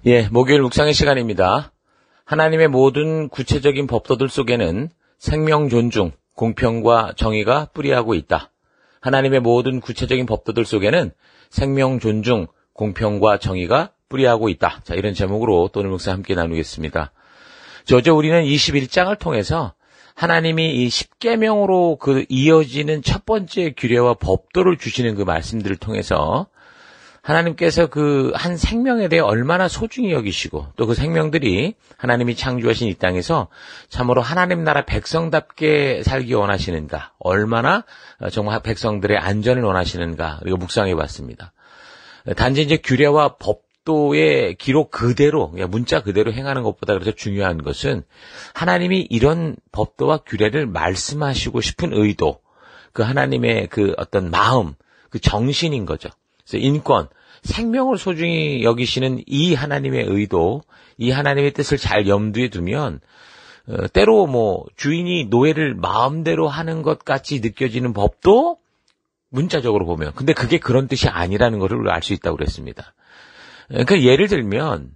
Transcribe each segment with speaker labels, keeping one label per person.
Speaker 1: 예, 목요일 묵상의 시간입니다. 하나님의 모든 구체적인 법도들 속에는 생명 존중, 공평과 정의가 뿌리하고 있다. 하나님의 모든 구체적인 법도들 속에는 생명 존중, 공평과 정의가 뿌리하고 있다. 자, 이런 제목으로 오늘 묵상 함께 나누겠습니다. 어제 우리는 21장을 통해서 하나님이 이 십계명으로 이어지는 첫 번째 규례와 법도를 주시는 그 말씀들을 통해서 하나님께서 그 한 생명에 대해 얼마나 소중히 여기시고 또 그 생명들이 하나님이 창조하신 이 땅에서 참으로 하나님 나라 백성답게 살기 원하시는가, 얼마나 정말 백성들의 안전을 원하시는가, 우리가 묵상해 봤습니다. 단지 이제 규례와 법도의 기록 그대로, 문자 그대로 행하는 것보다 그래서 중요한 것은 하나님이 이런 법도와 규례를 말씀하시고 싶은 의도, 그 하나님의 그 어떤 마음, 그 정신인 거죠. 그래서 인권, 생명을 소중히 여기시는 이 하나님의 의도, 이 하나님의 뜻을 잘 염두에 두면 때로 주인이 노예를 마음대로 하는 것 같이 느껴지는 법도 문자적으로 보면, 근데 그게 그런 뜻이 아니라는 것을 알 수 있다고 그랬습니다. 그러니까 예를 들면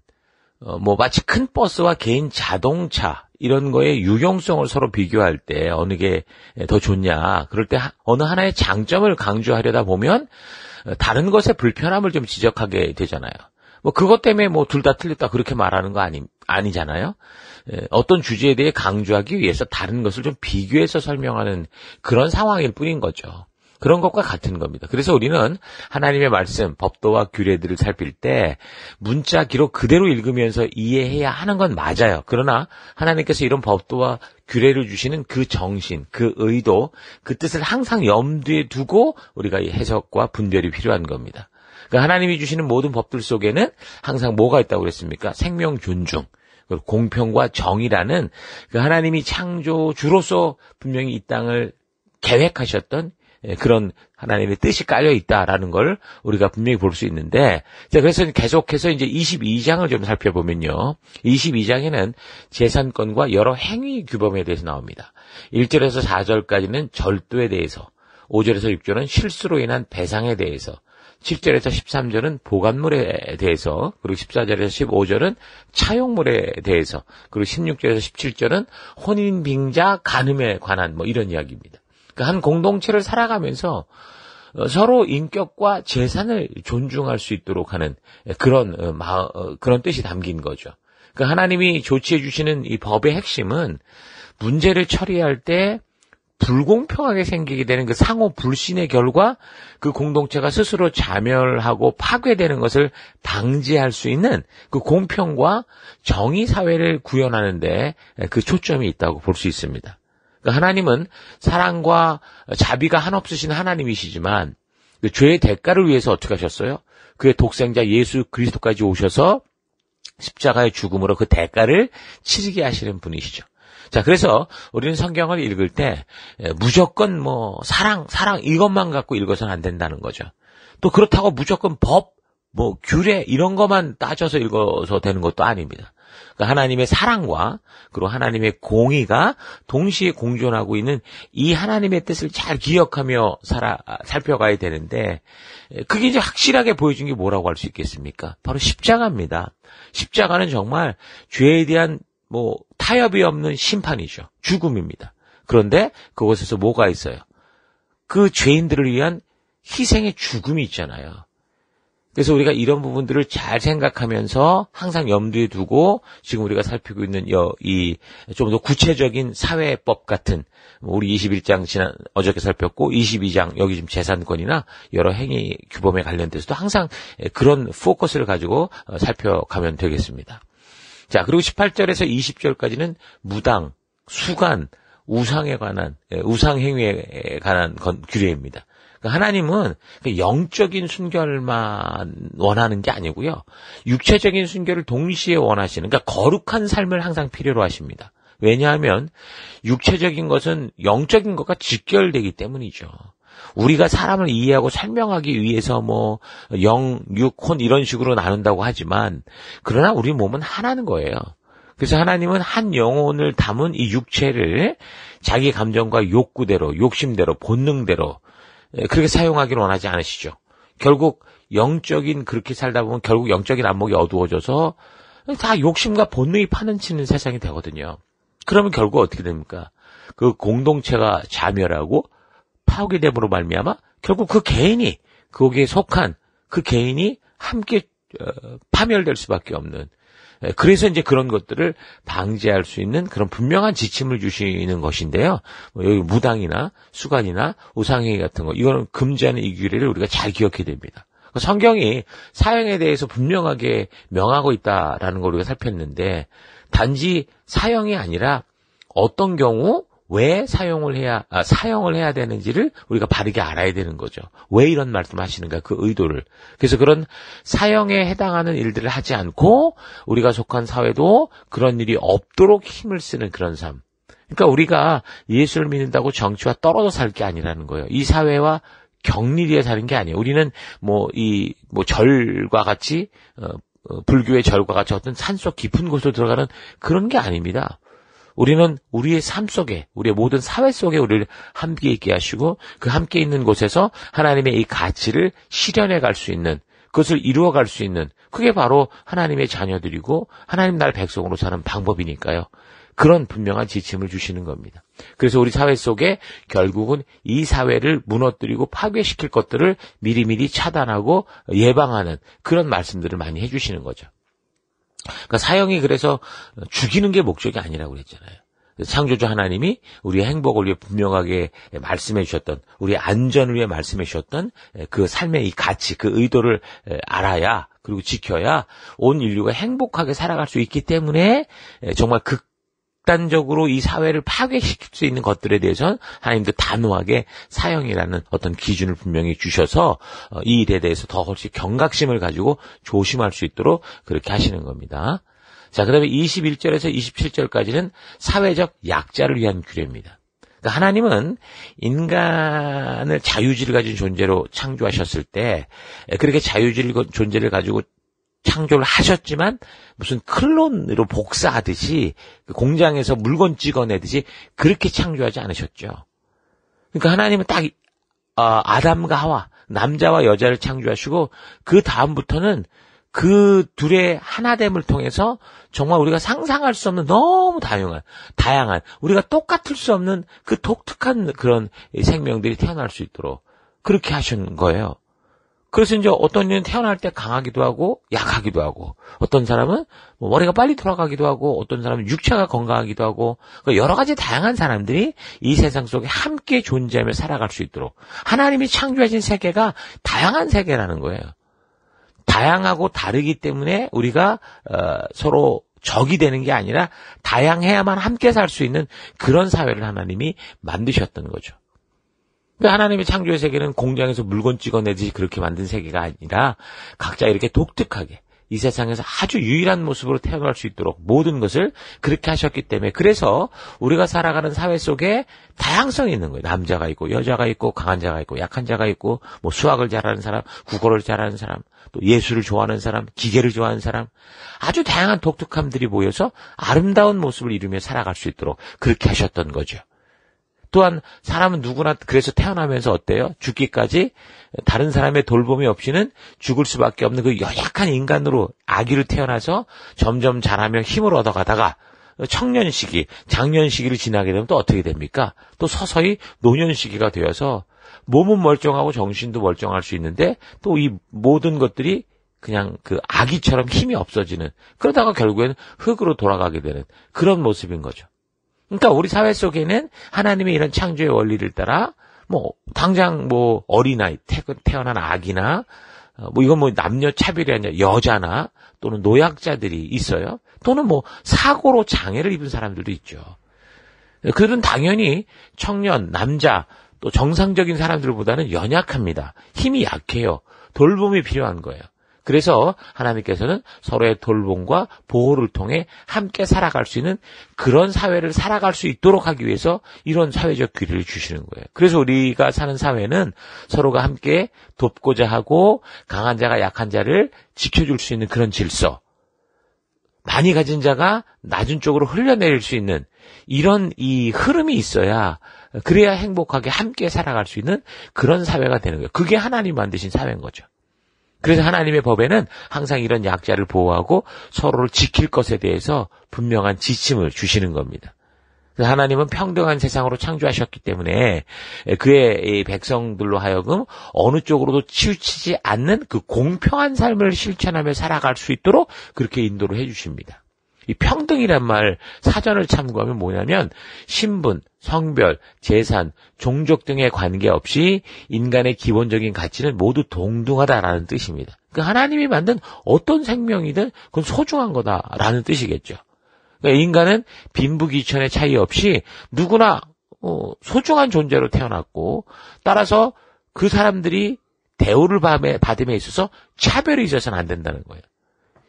Speaker 1: 마치 큰 버스와 개인 자동차 이런 거의 유용성을 서로 비교할 때 어느 게 더 좋냐, 그럴 때 어느 하나의 장점을 강조하려다 보면 다른 것의 불편함을 좀 지적하게 되잖아요. 그것 때문에 둘 다 틀렸다 그렇게 말하는 거 아니잖아요. 어떤 주제에 대해 강조하기 위해서 다른 것을 좀 비교해서 설명하는 그런 상황일 뿐인 거죠. 그런 것과 같은 겁니다. 그래서 우리는 하나님의 말씀, 법도와 규례들을 살필 때 문자 기록 그대로 읽으면서 이해해야 하는 건 맞아요. 그러나 하나님께서 이런 법도와 규례를 주시는 그 정신, 그 의도, 그 뜻을 항상 염두에 두고 우리가 이 해석과 분별이 필요한 겁니다. 그러니까 하나님이 주시는 모든 법들 속에는 항상 뭐가 있다고 그랬습니까? 생명 존중, 공평과 정의라는 그 하나님이 창조주로서 분명히 이 땅을 계획하셨던 그런 하나님의 뜻이 깔려 있다라는 걸 우리가 분명히 볼 수 있는데, 그래서 계속해서 이제 22장을 좀 살펴보면요. 22장에는 재산권과 여러 행위 규범에 대해서 나옵니다. 1절에서 4절까지는 절도에 대해서, 5절에서 6절은 실수로 인한 배상에 대해서, 7절에서 13절은 보관물에 대해서, 그리고 14절에서 15절은 차용물에 대해서, 그리고 16절에서 17절은 혼인, 빙자, 간음에 관한 이런 이야기입니다. 한 공동체를 살아가면서 서로 인격과 재산을 존중할 수 있도록 하는 그런 뜻이 담긴 거죠. 그러니까 하나님이 조치해 주시는 이 법의 핵심은 문제를 처리할 때 불공평하게 생기게 되는 그 상호 불신의 결과 그 공동체가 스스로 자멸하고 파괴되는 것을 방지할 수 있는 그 공평과 정의 사회를 구현하는데 그 초점이 있다고 볼 수 있습니다. 하나님은 사랑과 자비가 한없으신 하나님이시지만 그 죄의 대가를 위해서 어떻게 하셨어요? 그의 독생자 예수 그리스도까지 오셔서 십자가의 죽음으로 그 대가를 치르게 하시는 분이시죠. 자, 그래서 우리는 성경을 읽을 때 무조건 사랑 이것만 갖고 읽어서는 안 된다는 거죠. 또 그렇다고 무조건 법, 규례 이런 것만 따져서 읽어서 되는 것도 아닙니다. 그러니까 하나님의 사랑과 그리고 하나님의 공의가 동시에 공존하고 있는 이 하나님의 뜻을 잘 기억하며 살펴가야 되는데, 그게 이제 확실하게 보여준 게 뭐라고 할 수 있겠습니까? 바로 십자가입니다. 십자가는 정말 죄에 대한 타협이 없는 심판이죠. 죽음입니다. 그런데 그곳에서 뭐가 있어요? 그 죄인들을 위한 희생의 죽음이 있잖아요. 그래서 우리가 이런 부분들을 잘 생각하면서 항상 염두에 두고 지금 우리가 살피고 있는 이 좀 더 구체적인 사회법 같은, 우리 21장 어저께 살폈고 22장 여기 지금 재산권이나 여러 행위 규범에 관련돼서도 항상 그런 포커스를 가지고 살펴가면 되겠습니다. 자, 그리고 18절에서 20절까지는 무당, 수간, 우상에 관한, 우상 행위에 관한 규례입니다. 하나님은 영적인 순결만 원하는 게 아니고요, 육체적인 순결을 동시에 원하시는, 그러니까 거룩한 삶을 항상 필요로 하십니다. 왜냐하면 육체적인 것은 영적인 것과 직결되기 때문이죠. 우리가 사람을 이해하고 설명하기 위해서 영, 육, 혼 이런 식으로 나눈다고 하지만, 그러나 우리 몸은 하나는 거예요. 그래서 하나님은 한 영혼을 담은 이 육체를 자기 감정과 욕구대로, 욕심대로, 본능대로 그렇게 사용하기를 원하지 않으시죠. 결국 영적인 그렇게 살다 보면 결국 영적인 안목이 어두워져서 다 욕심과 본능이 파는치는 세상이 되거든요. 그러면 결국 어떻게 됩니까? 그 공동체가 자멸하고 파괴됨으로 말미암아 결국 그 개인이 거기에 속한 그 개인이 함께 파멸될 수밖에 없는, 그래서 이제 그런 것들을 방지할 수 있는 그런 분명한 지침을 주시는 것인데요. 여기 무당이나 수간이나 우상행위 같은 거, 이거는 금지하는 이 규례를 우리가 잘 기억해야 됩니다. 성경이 사형에 대해서 분명하게 명하고 있다라는 걸 우리가 살폈는데, 단지 사형이 아니라 어떤 경우 왜 사형을 해야 되는지를 우리가 바르게 알아야 되는 거죠. 왜 이런 말씀을 하시는가, 그 의도를. 그래서 그런 사형에 해당하는 일들을 하지 않고 우리가 속한 사회도 그런 일이 없도록 힘을 쓰는 그런 삶. 그러니까 우리가 예수를 믿는다고 정치와 떨어져 살 게 아니라는 거예요. 이 사회와 격리되어 사는 게 아니에요. 우리는 절과 같이, 불교의 절과 같이 어떤 산속 깊은 곳으로 들어가는 그런 게 아닙니다. 우리는 우리의 삶 속에, 우리의 모든 사회 속에 우리를 함께 있게 하시고, 그 함께 있는 곳에서 하나님의 이 가치를 실현해 갈 수 있는, 그것을 이루어 갈 수 있는, 그게 바로 하나님의 자녀들이고 하나님 나라 백성으로 사는 방법이니까요. 그런 분명한 지침을 주시는 겁니다. 그래서 우리 사회 속에 결국은 이 사회를 무너뜨리고 파괴시킬 것들을 미리미리 차단하고 예방하는 그런 말씀들을 많이 해주시는 거죠. 그러니까 사형이 그래서 죽이는 게 목적이 아니라고 그랬잖아요. 창조주 하나님이 우리의 행복을 위해 분명하게 말씀해 주셨던, 우리의 안전을 위해 말씀해 주셨던 그 삶의 이 가치, 그 의도를 알아야, 그리고 지켜야 온 인류가 행복하게 살아갈 수 있기 때문에 정말 극단적으로 이 사회를 파괴시킬 수 있는 것들에 대해서는 하나님도 단호하게 사형이라는 어떤 기준을 분명히 주셔서 이 일에 대해서 더 훨씬 경각심을 가지고 조심할 수 있도록 그렇게 하시는 겁니다. 자, 그 다음에 21절에서 27절까지는 사회적 약자를 위한 규례입니다. 그러니까 하나님은 인간을 자유지를 가진 존재로 창조하셨을 때, 그렇게 자유지를 존재를 가지고 창조를 하셨지만 무슨 클론으로 복사하듯이, 공장에서 물건 찍어내듯이 그렇게 창조하지 않으셨죠. 그러니까 하나님은 딱 아담과 하와, 남자와 여자를 창조하시고 그 다음부터는 그 둘의 하나됨을 통해서 정말 우리가 상상할 수 없는 너무 다양한 우리가 똑같을 수 없는 그 독특한 그런 생명들이 태어날 수 있도록 그렇게 하신 거예요. 그래서 이제 어떤 이는 태어날 때 강하기도 하고 약하기도 하고, 어떤 사람은 머리가 빨리 돌아가기도 하고, 어떤 사람은 육체가 건강하기도 하고, 여러 가지 다양한 사람들이 이 세상 속에 함께 존재하며 살아갈 수 있도록 하나님이 창조하신 세계가 다양한 세계라는 거예요. 다양하고 다르기 때문에 우리가 서로 적이 되는 게 아니라 다양해야만 함께 살 수 있는 그런 사회를 하나님이 만드셨던 거죠. 하나님의 창조의 세계는 공장에서 물건 찍어내듯이 그렇게 만든 세계가 아니라 각자 이렇게 독특하게 이 세상에서 아주 유일한 모습으로 태어날 수 있도록 모든 것을 그렇게 하셨기 때문에, 그래서 우리가 살아가는 사회 속에 다양성이 있는 거예요. 남자가 있고 여자가 있고 강한 자가 있고 약한 자가 있고, 수학을 잘하는 사람, 국어를 잘하는 사람, 또 예술을 좋아하는 사람, 기계를 좋아하는 사람, 아주 다양한 독특함들이 모여서 아름다운 모습을 이루며 살아갈 수 있도록 그렇게 하셨던 거죠. 또한 사람은 누구나 그래서 태어나면서 어때요? 죽기까지 다른 사람의 돌봄이 없이는 죽을 수밖에 없는 그 연약한 인간으로 아기로 태어나서 점점 자라며 힘을 얻어가다가 청년 시기, 장년 시기를 지나게 되면 또 어떻게 됩니까? 또 서서히 노년 시기가 되어서 몸은 멀쩡하고 정신도 멀쩡할 수 있는데 또 이 모든 것들이 그냥 그 아기처럼 힘이 없어지는, 그러다가 결국에는 흙으로 돌아가게 되는 그런 모습인 거죠. 그러니까 우리 사회 속에는 하나님의 이런 창조의 원리를 따라 당장 어린아이, 태어난 아기나 이건 남녀 차별이 아니라 여자나 또는 노약자들이 있어요. 또는 사고로 장애를 입은 사람들도 있죠. 그들은 당연히 청년, 남자, 또 정상적인 사람들보다는 연약합니다. 힘이 약해요. 돌봄이 필요한 거예요. 그래서 하나님께서는 서로의 돌봄과 보호를 통해 함께 살아갈 수 있는 그런 사회를 살아갈 수 있도록 하기 위해서 이런 사회적 규례를 주시는 거예요. 그래서 우리가 사는 사회는 서로가 함께 돕고자 하고 강한 자가 약한 자를 지켜줄 수 있는 그런 질서, 많이 가진 자가 낮은 쪽으로 흘려내릴 수 있는 이런 이 흐름이 있어야, 그래야 행복하게 함께 살아갈 수 있는 그런 사회가 되는 거예요. 그게 하나님 만드신 사회인 거죠. 그래서 하나님의 법에는 항상 이런 약자를 보호하고 서로를 지킬 것에 대해서 분명한 지침을 주시는 겁니다. 하나님은 평등한 세상으로 창조하셨기 때문에 그의 백성들로 하여금 어느 쪽으로도 치우치지 않는 그 공평한 삶을 실천하며 살아갈 수 있도록 그렇게 인도를 해주십니다. 이 평등이란 말 사전을 참고하면 뭐냐면 신분, 성별, 재산, 종족 등에 관계없이 인간의 기본적인 가치는 모두 동등하다라는 뜻입니다. 그 하나님이 만든 어떤 생명이든 그건 소중한 거다라는 뜻이겠죠. 그러니까 인간은 빈부귀천의 차이 없이 누구나 소중한 존재로 태어났고 따라서 그 사람들이 대우를 받음에 있어서 차별이 있어서는 안 된다는 거예요.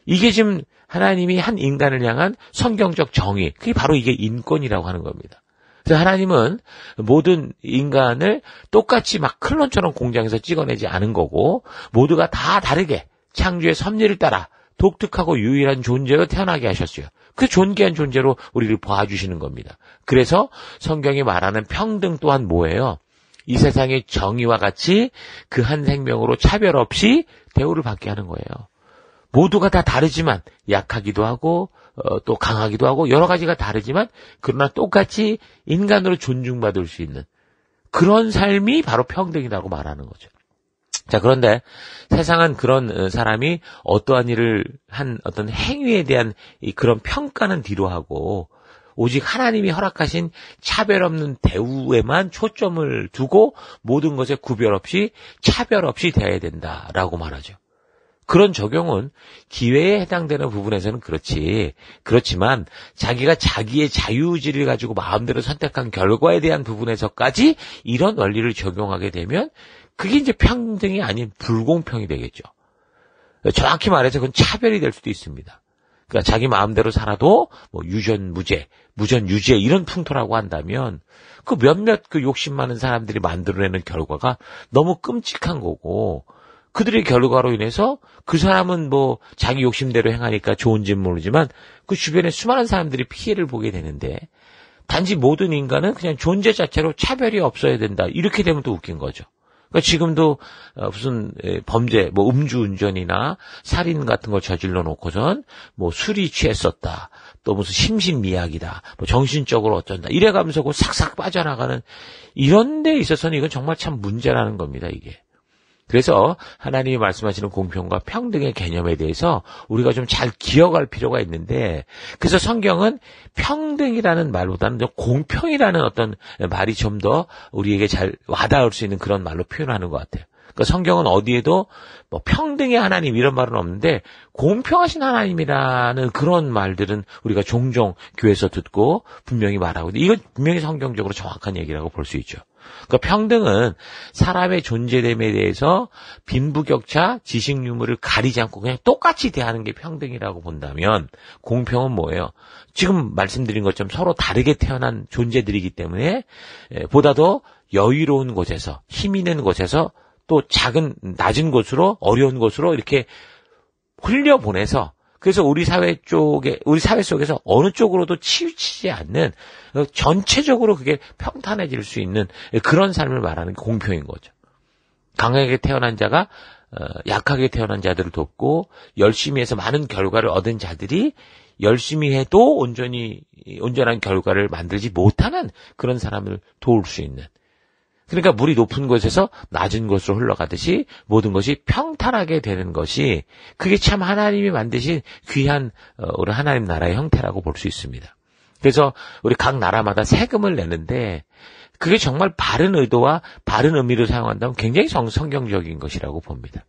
Speaker 1: 이게 지금 하나님이 한 인간을 향한 성경적 정의, 그게 바로 이게 인권이라고 하는 겁니다. 그래서 하나님은 모든 인간을 똑같이 막 클론처럼 공장에서 찍어내지 않은 거고 모두가 다 다르게 창조의 섭리를 따라 독특하고 유일한 존재로 태어나게 하셨어요. 그 존귀한 존재로 우리를 봐주시는 겁니다. 그래서 성경이 말하는 평등 또한 뭐예요? 이 세상의 정의와 같이 그 한 생명으로 차별 없이 대우를 받게 하는 거예요. 모두가 다 다르지만 약하기도 하고 또 강하기도 하고 여러 가지가 다르지만 그러나 똑같이 인간으로 존중받을 수 있는 그런 삶이 바로 평등이라고 말하는 거죠. 자, 그런데 세상은 그런 사람이 어떠한 일을 한 어떤 행위에 대한 그런 평가는 뒤로 하고 오직 하나님이 허락하신 차별 없는 대우에만 초점을 두고 모든 것에 구별 없이 차별 없이 대해야 된다라고 말하죠. 그런 적용은 기회에 해당되는 부분에서는 그렇지만 자기가 자기의 자유의지를 가지고 마음대로 선택한 결과에 대한 부분에서까지 이런 원리를 적용하게 되면 그게 이제 평등이 아닌 불공평이 되겠죠. 정확히 말해서 그건 차별이 될 수도 있습니다. 그러니까 자기 마음대로 살아도 뭐 유전무죄, 무전유죄 이런 풍토라고 한다면 그 몇몇 그 욕심 많은 사람들이 만들어내는 결과가 너무 끔찍한 거고 그들의 결과로 인해서 그 사람은 뭐 자기 욕심대로 행하니까 좋은지는 모르지만 그 주변에 수많은 사람들이 피해를 보게 되는데 단지 모든 인간은 그냥 존재 자체로 차별이 없어야 된다. 이렇게 되면 또 웃긴 거죠. 그러니까 지금도 무슨 범죄, 뭐 음주운전이나 살인 같은 걸 저질러 놓고선 뭐 술이 취했었다. 또 무슨 심신미약이다. 뭐 정신적으로 어쩐다. 이래가면서 그 싹싹 빠져나가는 이런 데 있어서는 이건 정말 참 문제라는 겁니다, 이게. 그래서 하나님이 말씀하시는 공평과 평등의 개념에 대해서 우리가 좀 잘 기억할 필요가 있는데 그래서 성경은 평등이라는 말보다는 공평이라는 어떤 말이 좀 더 우리에게 잘 와닿을 수 있는 그런 말로 표현하는 것 같아요. 그러니까 성경은 어디에도 뭐 평등의 하나님 이런 말은 없는데 공평하신 하나님이라는 그런 말들은 우리가 종종 교회에서 듣고 분명히 말하고 있는데 이건 분명히 성경적으로 정확한 얘기라고 볼 수 있죠. 그러니까 평등은 사람의 존재됨에 대해서 빈부격차, 지식 유무를 가리지 않고 그냥 똑같이 대하는 게 평등이라고 본다면 공평은 뭐예요? 지금 말씀드린 것처럼 서로 다르게 태어난 존재들이기 때문에 보다도 여유로운 곳에서 힘 있는 곳에서 또 작은 낮은 곳으로 어려운 곳으로 이렇게 흘려보내서 그래서 우리 사회 속에서 어느 쪽으로도 치우치지 않는 전체적으로 그게 평탄해질 수 있는 그런 삶을 말하는 게 공평인 거죠. 강하게 태어난 자가 약하게 태어난 자들을 돕고 열심히 해서 많은 결과를 얻은 자들이 열심히 해도 온전한 결과를 만들지 못하는 그런 사람을 도울 수 있는 그러니까 물이 높은 곳에서 낮은 곳으로 흘러가듯이 모든 것이 평탄하게 되는 것이 그게 참 하나님이 만드신 귀한 우리 하나님 나라의 형태라고 볼 수 있습니다. 그래서 우리 각 나라마다 세금을 내는데 그게 정말 바른 의도와 바른 의미로 사용한다면 굉장히 성경적인 것이라고 봅니다.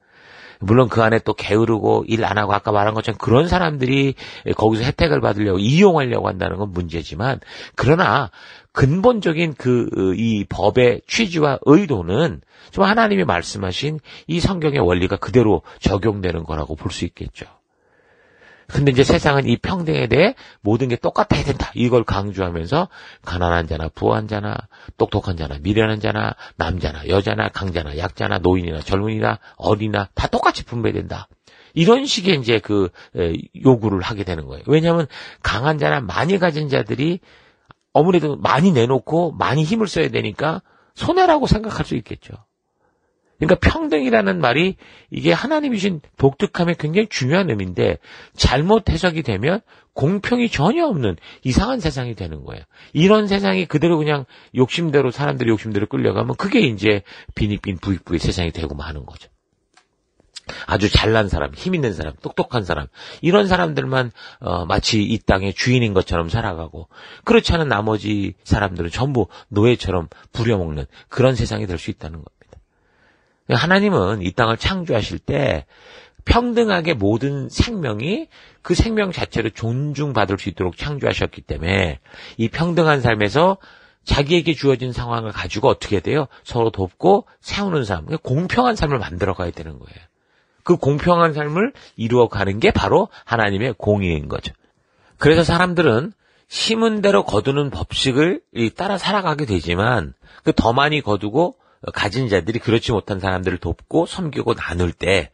Speaker 1: 물론 그 안에 또 게으르고 일 안 하고 아까 말한 것처럼 그런 사람들이 거기서 혜택을 받으려고 이용하려고 한다는 건 문제지만 그러나 근본적인 이 법의 취지와 의도는 좀 하나님이 말씀하신 이 성경의 원리가 그대로 적용되는 거라고 볼 수 있겠죠. 근데 이제 세상은 이 평등에 대해 모든 게 똑같아야 된다. 이걸 강조하면서 가난한 자나 부한 자나 똑똑한 자나 미련한 자나 남자나 여자나 강자나 약자나 노인이나 젊은이나 어리나 다 똑같이 분배된다. 이런 식의 이제 요구를 하게 되는 거예요. 왜냐하면 강한 자나 많이 가진 자들이 아무래도 많이 내놓고 많이 힘을 써야 되니까 손해라고 생각할 수 있겠죠. 그러니까 평등이라는 말이 이게 하나님이 주신 독특함의 굉장히 중요한 의미인데 잘못 해석이 되면 공평이 전혀 없는 이상한 세상이 되는 거예요. 이런 세상이 그대로 그냥 욕심대로 사람들이 욕심대로 끌려가면 그게 이제 빈익빈 부익부의 세상이 되고 마는 거죠. 아주 잘난 사람, 힘 있는 사람, 똑똑한 사람 이런 사람들만 마치 이 땅의 주인인 것처럼 살아가고 그렇지 않은 나머지 사람들은 전부 노예처럼 부려먹는 그런 세상이 될 수 있다는 겁니다. 하나님은 이 땅을 창조하실 때 평등하게 모든 생명이 그 생명 자체를 존중받을 수 있도록 창조하셨기 때문에 이 평등한 삶에서 자기에게 주어진 상황을 가지고 어떻게 돼요? 서로 돕고 세우는 삶, 공평한 삶을 만들어가야 되는 거예요. 그 공평한 삶을 이루어가는 게 바로 하나님의 공의인 거죠. 그래서 사람들은 심은 대로 거두는 법칙을 따라 살아가게 되지만 그 더 많이 거두고 가진 자들이 그렇지 못한 사람들을 돕고 섬기고 나눌 때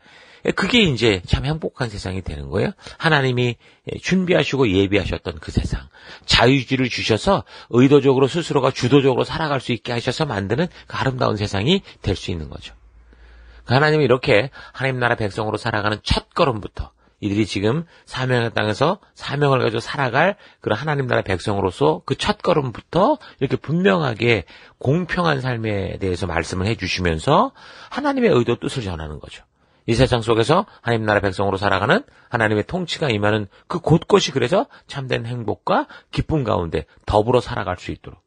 Speaker 1: 그게 이제 참 행복한 세상이 되는 거예요. 하나님이 준비하시고 예비하셨던 그 세상. 자유주의를 주셔서 의도적으로 스스로가 주도적으로 살아갈 수 있게 하셔서 만드는 그 아름다운 세상이 될 수 있는 거죠. 하나님이 이렇게 하나님 나라 백성으로 살아가는 첫 걸음부터 이들이 지금 사명의 땅에서 사명을 가지고 살아갈 그런 하나님 나라 백성으로서 그 첫 걸음부터 이렇게 분명하게 공평한 삶에 대해서 말씀을 해주시면서 하나님의 의도 뜻을 전하는 거죠. 이 세상 속에서 하나님 나라 백성으로 살아가는 하나님의 통치가 임하는 그 곳곳이 그래서 참된 행복과 기쁨 가운데 더불어 살아갈 수 있도록.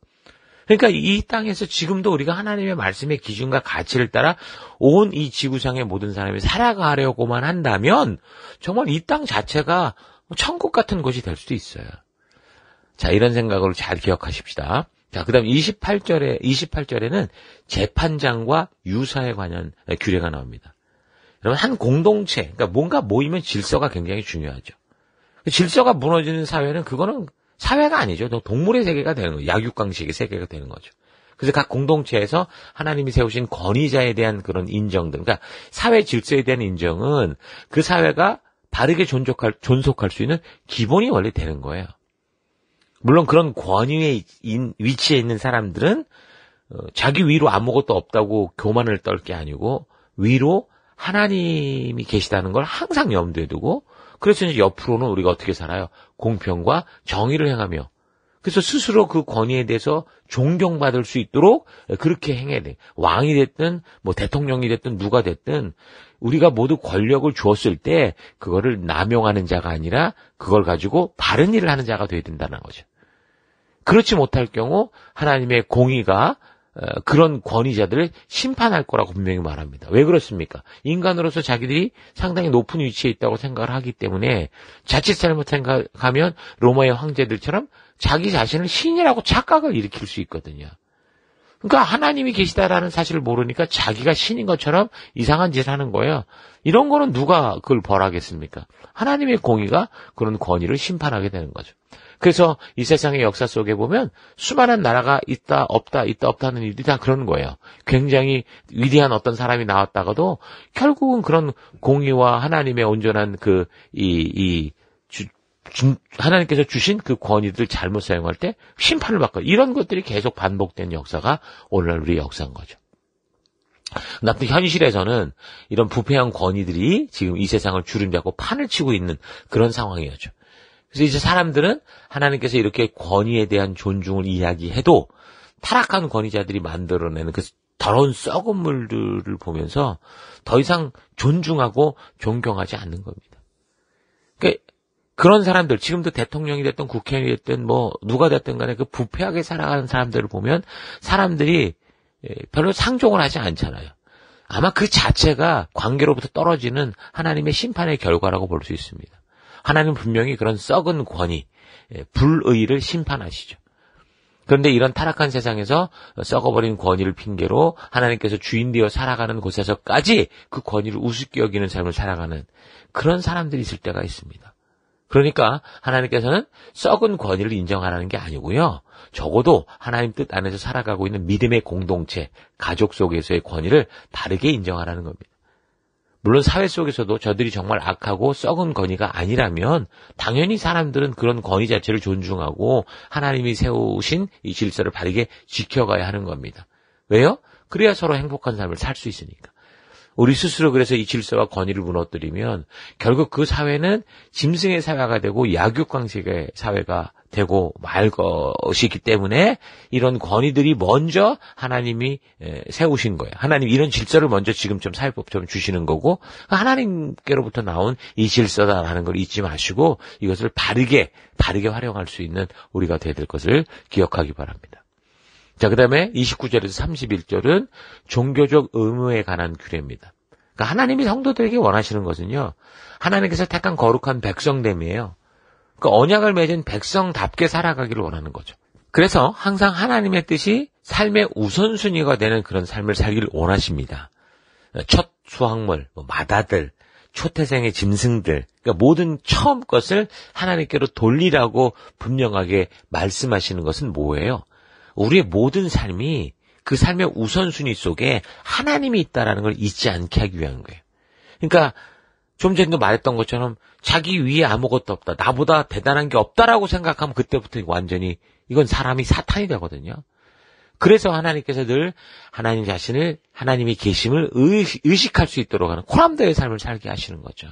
Speaker 1: 그러니까 이 땅에서 지금도 우리가 하나님의 말씀의 기준과 가치를 따라 온 이 지구상의 모든 사람이 살아가려고만 한다면 정말 이 땅 자체가 천국 같은 곳이 될 수도 있어요. 자, 이런 생각을 잘 기억하십시다. 자, 그 다음 28절에는 재판장과 유사에 관한 규례가 나옵니다. 여러분, 한 공동체, 그러니까 뭔가 모이면 질서가 굉장히 중요하죠. 질서가 무너지는 사회는 그거는 사회가 아니죠. 동물의 세계가 되는 거예요. 약육강식의 세계가 되는 거죠. 그래서 각 공동체에서 하나님이 세우신 권위자에 대한 그런 인정들, 그러니까 사회 질서에 대한 인정은 그 사회가 바르게 존속할 수 있는 기본이 원래 되는 거예요. 물론 그런 권위의 위치에 있는 사람들은 자기 위로 아무것도 없다고 교만을 떨 게 아니고 위로 하나님이 계시다는 걸 항상 염두에 두고 그래서 이제 옆으로는 우리가 어떻게 살아요? 공평과 정의를 행하며 그래서 스스로 그 권위에 대해서 존경받을 수 있도록 그렇게 행해야 돼. 왕이 됐든 뭐 대통령이 됐든 누가 됐든 우리가 모두 권력을 주었을 때 그거를 남용하는 자가 아니라 그걸 가지고 바른 일을 하는 자가 돼야 된다는 거죠. 그렇지 못할 경우 하나님의 공의가 그런 권위자들을 심판할 거라고 분명히 말합니다. 왜 그렇습니까? 인간으로서 자기들이 상당히 높은 위치에 있다고 생각을 하기 때문에 자칫 잘못 생각하면 로마의 황제들처럼 자기 자신을 신이라고 착각을 일으킬 수 있거든요. 그러니까 하나님이 계시다라는 사실을 모르니까 자기가 신인 것처럼 이상한 짓을 하는 거예요. 이런 거는 누가 그걸 벌하겠습니까? 하나님의 공의가 그런 권위를 심판하게 되는 거죠. 그래서 이 세상의 역사 속에 보면 수많은 나라가 있다 없다 하는 일들이 다 그런 거예요. 굉장히 위대한 어떤 사람이 나왔다가도 결국은 그런 공의와 하나님의 온전한 하나님께서 주신 그 권위들을 잘못 사용할 때 심판을 받고 이런 것들이 계속 반복된 역사가 오늘날 우리의 역사인 거죠. 나쁜 현실에서는 이런 부패한 권위들이 지금 이 세상을 주름잡고 판을 치고 있는 그런 상황이었죠. 그래서 이제 사람들은 하나님께서 이렇게 권위에 대한 존중을 이야기해도 타락한 권위자들이 만들어내는 그 더러운 썩은 물들을 보면서 더 이상 존중하고 존경하지 않는 겁니다. 그러니까 그런 사람들, 지금도 대통령이 됐든 국회의원이 됐든 뭐 누가 됐든 간에 그 부패하게 살아가는 사람들을 보면 사람들이 별로 상종을 하지 않잖아요. 아마 그 자체가 관계로부터 떨어지는 하나님의 심판의 결과라고 볼 수 있습니다. 하나님은 분명히 그런 썩은 권위, 불의를 심판하시죠. 그런데 이런 타락한 세상에서 썩어버린 권위를 핑계로 하나님께서 주인되어 살아가는 곳에서까지 그 권위를 우습게 여기는 삶을 살아가는 그런 사람들이 있을 때가 있습니다. 그러니까 하나님께서는 썩은 권위를 인정하라는 게 아니고요. 적어도 하나님 뜻 안에서 살아가고 있는 믿음의 공동체, 가족 속에서의 권위를 바르게 인정하라는 겁니다. 물론 사회 속에서도 저들이 정말 악하고 썩은 권위가 아니라면 당연히 사람들은 그런 권위 자체를 존중하고 하나님이 세우신 이 질서를 바르게 지켜가야 하는 겁니다. 왜요? 그래야 서로 행복한 삶을 살 수 있으니까. 우리 스스로 그래서 이 질서와 권위를 무너뜨리면 결국 그 사회는 짐승의 사회가 되고 약육강식의 사회가 되고 말 것이기 때문에 이런 권위들이 먼저 하나님이 세우신 거예요. 하나님 이런 질서를 먼저 지금쯤 사회법처럼 주시는 거고 하나님께로부터 나온 이 질서다라는 걸 잊지 마시고 이것을 바르게 활용할 수 있는 우리가 되어야 될 것을 기억하기 바랍니다. 자, 그 다음에 29절에서 31절은 종교적 의무에 관한 규례입니다. 그러니까 하나님이 성도들에게 원하시는 것은요, 하나님께서 택한 거룩한 백성됨이에요. 그 언약을 맺은 백성답게 살아가기를 원하는 거죠. 그래서 항상 하나님의 뜻이 삶의 우선순위가 되는 그런 삶을 살기를 원하십니다. 첫 수확물, 맏아들, 초태생의 짐승들, 그러니까 모든 처음 것을 하나님께로 돌리라고 분명하게 말씀하시는 것은 뭐예요? 우리의 모든 삶이 그 삶의 우선순위 속에 하나님이 있다라는 걸 잊지 않게 하기 위한 거예요. 그러니까 좀 전에도 말했던 것처럼 자기 위에 아무것도 없다, 나보다 대단한 게 없다라고 생각하면 그때부터 완전히 이건 사람이 사탄이 되거든요. 그래서 하나님께서 늘 하나님 자신을, 하나님이 계심을 의식할 수 있도록 하는 코람더의 삶을 살게 하시는 거죠.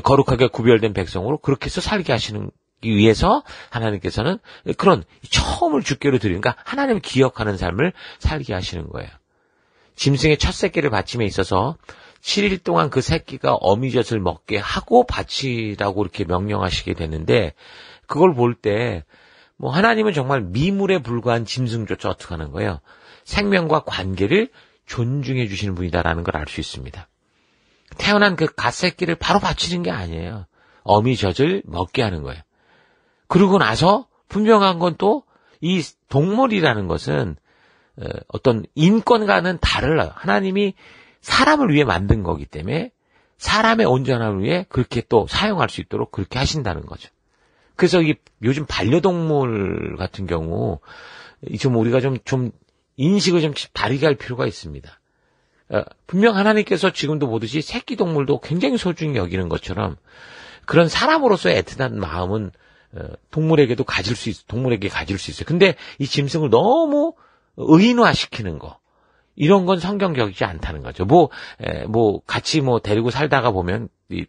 Speaker 1: 거룩하게 구별된 백성으로 그렇게 해서 살게 하시는 위해서 하나님께서는 그런 처음을 주께로 드리니까 하나님을 기억하는 삶을 살게 하시는 거예요. 짐승의 첫 새끼를 바침에 있어서 7일 동안 그 새끼가 어미젖을 먹게 하고 바치라고 이렇게 명령하시게 되는데 그걸 볼 때 하나님은 정말 미물에 불과한 짐승조차 어떻게 하는 거예요? 생명과 관계를 존중해 주시는 분이다라는 걸 알 수 있습니다. 태어난 그 갓새끼를 바로 바치는 게 아니에요. 어미젖을 먹게 하는 거예요. 그러고 나서 분명한 건 또 이 동물이라는 것은 어떤 인권과는 달라요. 하나님이 사람을 위해 만든 거기 때문에 사람의 온전함을 위해 그렇게 또 사용할 수 있도록 그렇게 하신다는 거죠. 그래서 이 요즘 반려동물 같은 경우 좀 우리가 좀 인식을 좀 다르게 할 필요가 있습니다. 분명 하나님께서 지금도 보듯이 새끼 동물도 굉장히 소중히 여기는 것처럼 그런 사람으로서의 애틋한 마음은 동물에게 가질 수 있어요. 근데 이 짐승을 너무 의인화시키는 거, 이런 건 성경적이지 않다는 거죠. 같이 데리고 살다가 보면, 이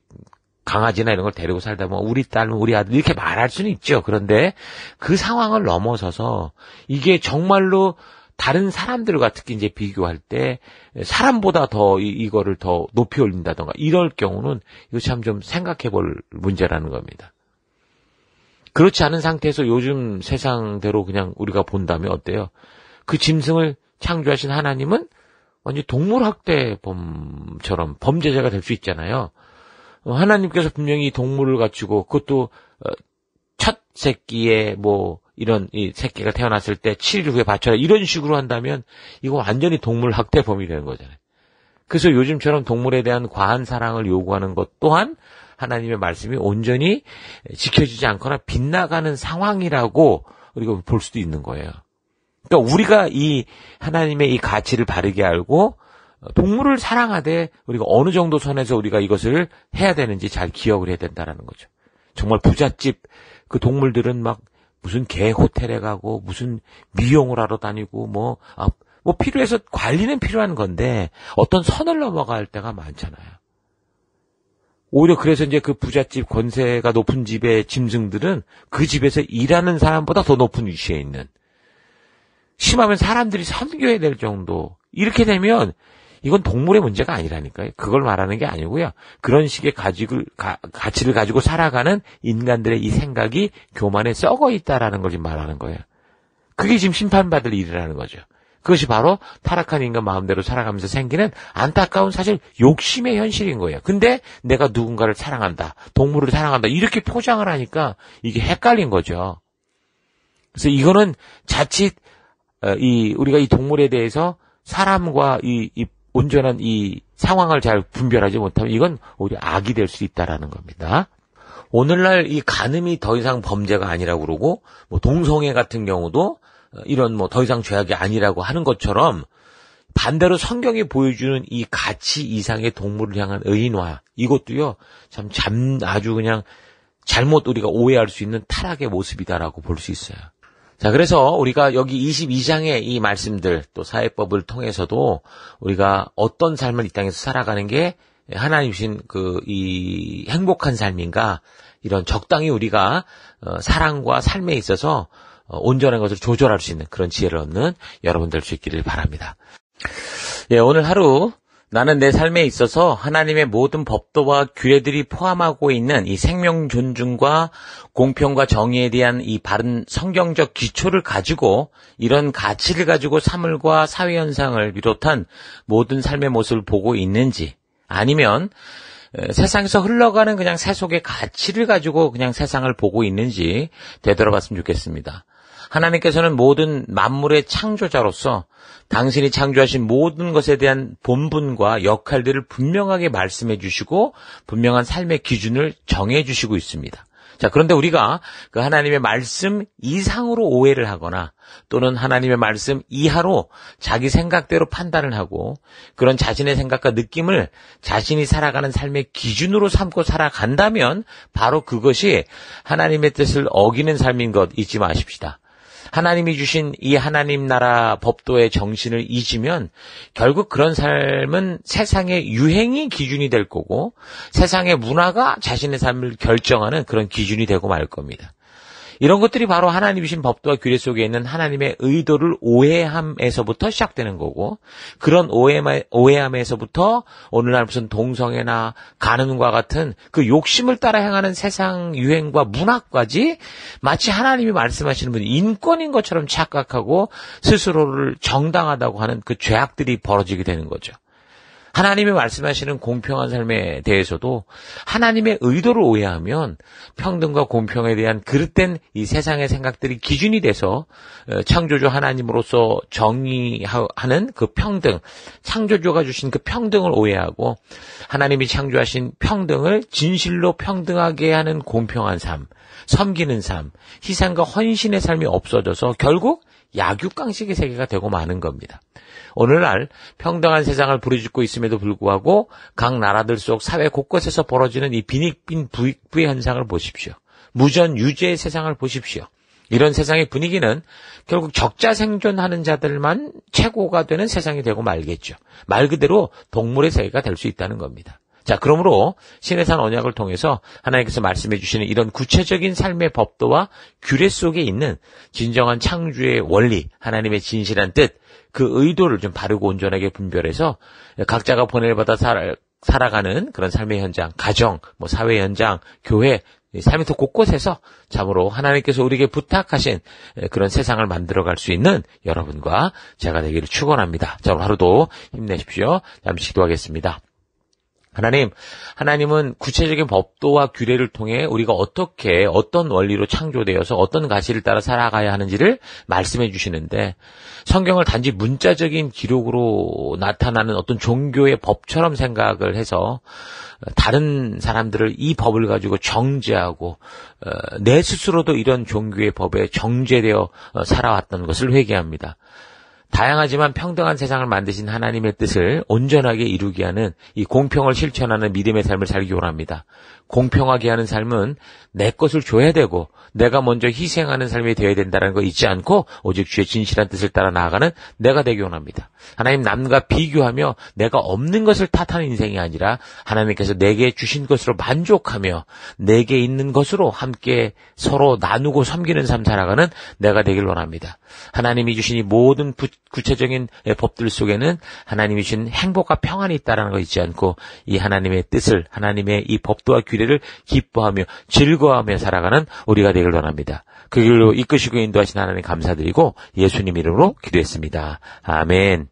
Speaker 1: 강아지나 이런 걸 데리고 살다 보면 우리 딸, 우리 아들 이렇게 말할 수는 있죠. 그런데 그 상황을 넘어서서 이게 정말로 다른 사람들과 특히 이제 비교할 때 사람보다 더 이거를 더 높이 올린다던가 이럴 경우는 이거 참 좀 생각해 볼 문제라는 겁니다. 그렇지 않은 상태에서 요즘 세상대로 그냥 우리가 본다면 어때요? 그 짐승을 창조하신 하나님은 완전 동물학대범처럼 범죄자가 될 수 있잖아요. 하나님께서 분명히 동물을 갖추고 그것도 첫 새끼에 이런 이 새끼가 태어났을 때 7일 후에 바쳐라 이런 식으로 한다면 이거 완전히 동물학대범이 되는 거잖아요. 그래서 요즘처럼 동물에 대한 과한 사랑을 요구하는 것 또한 하나님의 말씀이 온전히 지켜지지 않거나 빗나가는 상황이라고 우리가 볼 수도 있는 거예요. 그러니까 우리가 이 하나님의 이 가치를 바르게 알고 동물을 사랑하되 우리가 어느 정도 선에서 우리가 이것을 해야 되는지 잘 기억을 해야 된다는 거죠. 정말 부잣집 그 동물들은 막 무슨 개 호텔에 가고 무슨 미용을 하러 다니고 필요해서 관리는 필요한 건데 어떤 선을 넘어갈 때가 많잖아요. 오히려 그래서 이제 그 부잣집 권세가 높은 집의 짐승들은 그 집에서 일하는 사람보다 더 높은 위치에 있는, 심하면 사람들이 섬겨야 될 정도, 이렇게 되면 이건 동물의 문제가 아니라니까요. 그걸 말하는 게 아니고요. 그런 식의 가치를 가지고 살아가는 인간들의 이 생각이 교만에 썩어 있다라는 걸 지금 말하는 거예요. 그게 지금 심판받을 일이라는 거죠. 그것이 바로 타락한 인간 마음대로 살아가면서 생기는 안타까운 사실 욕심의 현실인 거예요. 근데 내가 누군가를 사랑한다, 동물을 사랑한다 이렇게 포장을 하니까 이게 헷갈린 거죠. 그래서 이거는 자칫 우리가 이 동물에 대해서 사람과 이 온전한 이 상황을 잘 분별하지 못하면 이건 오히려 악이 될 수 있다라는 겁니다. 오늘날 이 간음이 더 이상 범죄가 아니라고 그러고 동성애 같은 경우도 이런 더 이상 죄악이 아니라고 하는 것처럼 반대로 성경이 보여주는 이 가치 이상의 동물을 향한 의인화, 이것도요 참 아주 그냥 잘못 우리가 오해할 수 있는 타락의 모습이다라고 볼 수 있어요. 자, 그래서 우리가 여기 22장의 이 말씀들, 또 사회법을 통해서도 우리가 어떤 삶을 이 땅에서 살아가는 게 하나님 주신 이 행복한 삶인가, 이런 적당히 우리가 사랑과 삶에 있어서 온전한 것을 조절할 수 있는 그런 지혜를 얻는 여러분 될 수 있기를 바랍니다. 예, 오늘 하루 나는 내 삶에 있어서 하나님의 모든 법도와 규례들이 포함하고 있는 이 생명 존중과 공평과 정의에 대한 이 바른 성경적 기초를 가지고 이런 가치를 가지고 사물과 사회 현상을 비롯한 모든 삶의 모습을 보고 있는지, 아니면 세상에서 흘러가는 그냥 세속의 가치를 가지고 그냥 세상을 보고 있는지 되돌아봤으면 좋겠습니다. 하나님께서는 모든 만물의 창조자로서 당신이 창조하신 모든 것에 대한 본분과 역할들을 분명하게 말씀해 주시고 분명한 삶의 기준을 정해 주시고 있습니다. 자, 그런데 우리가 그 하나님의 말씀 이상으로 오해를 하거나 또는 하나님의 말씀 이하로 자기 생각대로 판단을 하고 그런 자신의 생각과 느낌을 자신이 살아가는 삶의 기준으로 삼고 살아간다면 바로 그것이 하나님의 뜻을 어기는 삶인 것 잊지 마십시다. 하나님이 주신 이 하나님 나라 법도의 정신을 잊으면 결국 그런 삶은 세상의 유행이 기준이 될 거고 세상의 문화가 자신의 삶을 결정하는 그런 기준이 되고 말 겁니다. 이런 것들이 바로 하나님이 주신 법도와 규례 속에 있는 하나님의 의도를 오해함에서부터 시작되는 거고, 그런 오해함에서부터 오늘날 무슨 동성애나 가늠과 같은 그 욕심을 따라 행하는 세상 유행과 문화까지 마치 하나님이 말씀하시는 분이 인권인 것처럼 착각하고 스스로를 정당하다고 하는 그 죄악들이 벌어지게 되는 거죠. 하나님이 말씀하시는 공평한 삶에 대해서도 하나님의 의도를 오해하면 평등과 공평에 대한 그릇된 이 세상의 생각들이 기준이 돼서 창조주 하나님으로서 정의하는 그 평등, 창조주가 주신 그 평등을 오해하고 하나님이 창조하신 평등을 진실로 평등하게 하는 공평한 삶, 섬기는 삶, 희생과 헌신의 삶이 없어져서 결국 약육강식의 세계가 되고 마는 겁니다. 오늘날 평등한 세상을 부르짖고 있음에도 불구하고 각 나라들 속 사회 곳곳에서 벌어지는 이 빈익빈 부익부의 현상을 보십시오. 무전유죄의 세상을 보십시오. 이런 세상의 분위기는 결국 적자 생존하는 자들만 최고가 되는 세상이 되고 말겠죠. 말 그대로 동물의 세계가 될 수 있다는 겁니다. 자, 그러므로 시내산 언약을 통해서 하나님께서 말씀해 주시는 이런 구체적인 삶의 법도와 규례 속에 있는 진정한 창조의 원리, 하나님의 진실한 뜻, 그 의도를 좀 바르고 온전하게 분별해서 각자가 번뇌를 받아 살아가는 그런 삶의 현장, 가정, 사회 현장, 교회, 삶의 터 곳곳에서 참으로 하나님께서 우리에게 부탁하신 그런 세상을 만들어갈 수 있는 여러분과 제가 되기를 축원합니다. 자, 오늘 하루도 힘내십시오. 잠시 기도하겠습니다. 하나님은 구체적인 법도와 규례를 통해 우리가 어떻게 어떤 원리로 창조되어서 어떤 가치를 따라 살아가야 하는지를 말씀해 주시는데 성경을 단지 문자적인 기록으로 나타나는 어떤 종교의 법처럼 생각을 해서 다른 사람들을 이 법을 가지고 정죄하고 내 스스로도 이런 종교의 법에 정죄되어 살아왔던 것을 회개합니다. 다양하지만 평등한 세상을 만드신 하나님의 뜻을 온전하게 이루게 하는 이 공평을 실천하는 믿음의 삶을 살기 원합니다. 공평하게 하는 삶은 내 것을 줘야 되고 내가 먼저 희생하는 삶이 되어야 된다는 거 잊지 않고 오직 주의 진실한 뜻을 따라 나아가는 내가 되기 원합니다. 하나님 남과 비교하며 내가 없는 것을 탓하는 인생이 아니라 하나님께서 내게 주신 것으로 만족하며 내게 있는 것으로 함께 서로 나누고 섬기는 삶 살아가는 내가 되길 원합니다. 하나님이 주신 이 모든 구체적인 법들 속에는 하나님이 주신 행복과 평안이 있다는 거 잊지 않고 이 하나님의 뜻을, 하나님의 이 법도와 규례를 기뻐하며 즐거워하며 살아가는 우리가 되길 원합니다. 그 길로 이끄시고 인도하신 하나님 감사드리고 예수님 이름으로 기도했습니다. 아멘.